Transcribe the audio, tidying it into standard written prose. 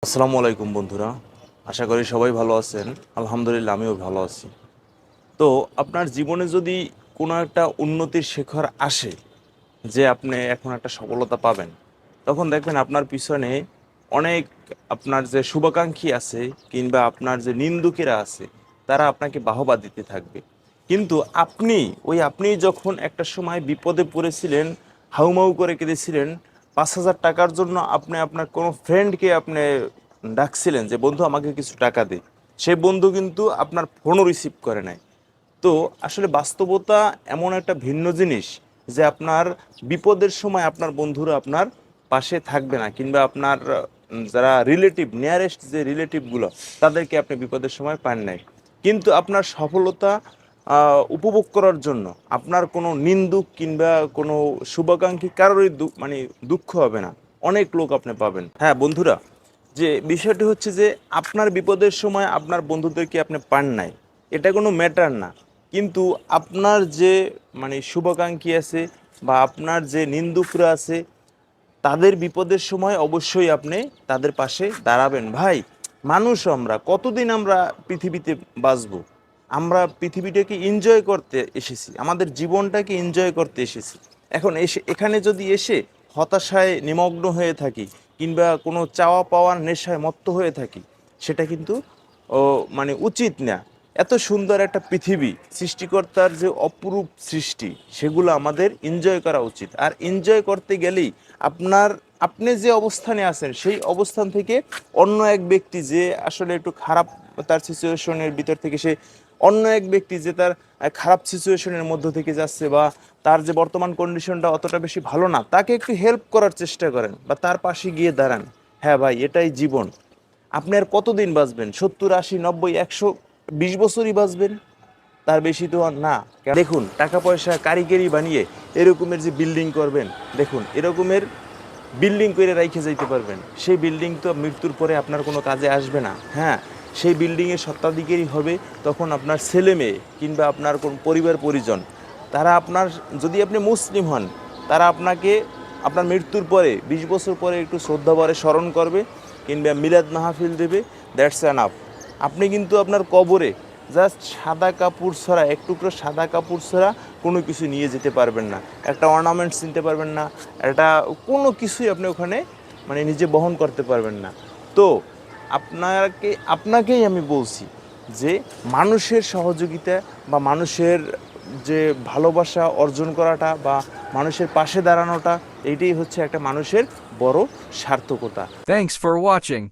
আসসালামু আলাইকুম বন্ধুরা, আশা করি সবাই ভালো আছেন। আলহামদুলিল্লাহ আমিও ভালো আছি। তো আপনার জীবনে যদি কোনো একটা উন্নতির শিখর আসে, যে আপনি এখন একটা সফলতা পাবেন, তখন দেখবেন আপনার পিছনে অনেক আপনার যে শুভাকাঙ্ক্ষী আছে কিংবা আপনার যে নিন্দুকেরা আছে, তারা আপনাকে বাহবা দিতে থাকবে। কিন্তু আপনি যখন একটা সময় বিপদে পড়েছিলেন, হাউমাউ করে কেঁদেছিলেন, 5,000 টাকার জন্য আপনি আপনার কোনো ফ্রেন্ডকে আপনি ডাকছিলেন যে বন্ধু আমাকে কিছু টাকা দে, সেই বন্ধু কিন্তু আপনার ফোনও রিসিভ করে নাই। তো আসলে বাস্তবতা এমন একটা ভিন্ন জিনিস যে আপনার বিপদের সময় আপনার বন্ধুরা আপনার পাশে থাকবে না, কিংবা আপনার যারা রিলেটিভ, নিয়ারেস্ট যে রিলেটিভগুলো, তাদেরকে আপনি বিপদের সময় পান নাই। কিন্তু আপনার সফলতা উপভোগ করার জন্য আপনার কোনো নিন্দুক কিংবা কোনো শুভাকাঙ্ক্ষী কারোরই দুঃখ হবে না, অনেক লোক আপনি পাবেন। হ্যাঁ বন্ধুরা, যে বিষয়টি হচ্ছে যে আপনার বিপদের সময় আপনার বন্ধুদেরকে আপনি পান নাই, এটা কোনো ম্যাটার না। কিন্তু আপনার যে শুভাকাঙ্ক্ষী আছে বা আপনার যে নিন্দুকরা আছে, তাদের বিপদের সময় অবশ্যই আপনি তাদের পাশে দাঁড়াবেন। ভাই, মানুষ আমরা কতদিন আমরা পৃথিবীতে বাঁচবো? আমরা পৃথিবীটাকে এনজয় করতে এসেছি, আমাদের জীবনটাকে এনজয় করতে এসেছি। এখন এখানে যদি এসে হতাশায় নিমগ্ন হয়ে থাকি কিংবা কোনো চাওয়া পাওয়ার নেশায় মত্ত হয়ে থাকি, সেটা কিন্তু ও উচিত না। এত সুন্দর একটা পৃথিবী, সৃষ্টিকর্তার যে অপরূপ সৃষ্টি, সেগুলো আমাদের এনজয় করা উচিত। আর এনজয় করতে গেলেই আপনি যে অবস্থানে আছেন, সেই অবস্থান থেকে অন্য এক ব্যক্তি যে আসলে একটু খারাপ, তার সিচুয়েশনের ভিতর থেকে সে অন্য এক ব্যক্তি যে তার খারাপ সিচুয়েশনের মধ্য থেকে যাচ্ছে, বা তার যে বর্তমান কন্ডিশনটা অতটা বেশি ভালো না, তাকে একটু হেল্প করার চেষ্টা করেন বা তার পাশে গিয়ে দাঁড়ান। হ্যাঁ ভাই, এটাই জীবন। আপনি আর কতদিন বাঁচবেন? 70, 80, 90, 120 বছরই বাঁচবেন, তার বেশি তো আর না। দেখুন, টাকা পয়সা কারিগরি বানিয়ে এরকমের যে বিল্ডিং করবেন, দেখুন এরকমের বিল্ডিং করে রাইখে যাইতে পারবেন, সেই বিল্ডিং তো মৃত্যুর পরে আপনার কোনো কাজে আসবে না। হ্যাঁ, সেই বিল্ডিংয়ের স্বত্বাধিকারী হবে তখন আপনার ছেলে মেয়ে কিংবা আপনার কোন পরিবার পরিজন। তারা আপনার, যদি আপনি মুসলিম হন, তারা আপনাকে আপনার মৃত্যুর পরে 20 বছর পরে একটু শ্রদ্ধাভরে স্মরণ করবে কিংবা মিলাদ মাহফিল দেবে। That's enough. আপনি কিন্তু আপনার কবরে জাস্ট সাদা কাপড় ছাড়া, এক টুকরো সাদা কাপড় ছাড়া কোনো কিছু নিয়ে যেতে পারবেন না, একটা অর্নামেন্টস নিতে পারবেন না, একটা কোনো কিছুই আপনি ওখানে নিজে বহন করতে পারবেন না। তো আপনাকেই আমি বলছি যে মানুষের সহযোগিতা বা মানুষের যে ভালোবাসা অর্জন করাটা বা মানুষের পাশে দাঁড়ানোটা, এইটাই হচ্ছে একটা মানুষের বড় সার্থকতা। Thanks for watching.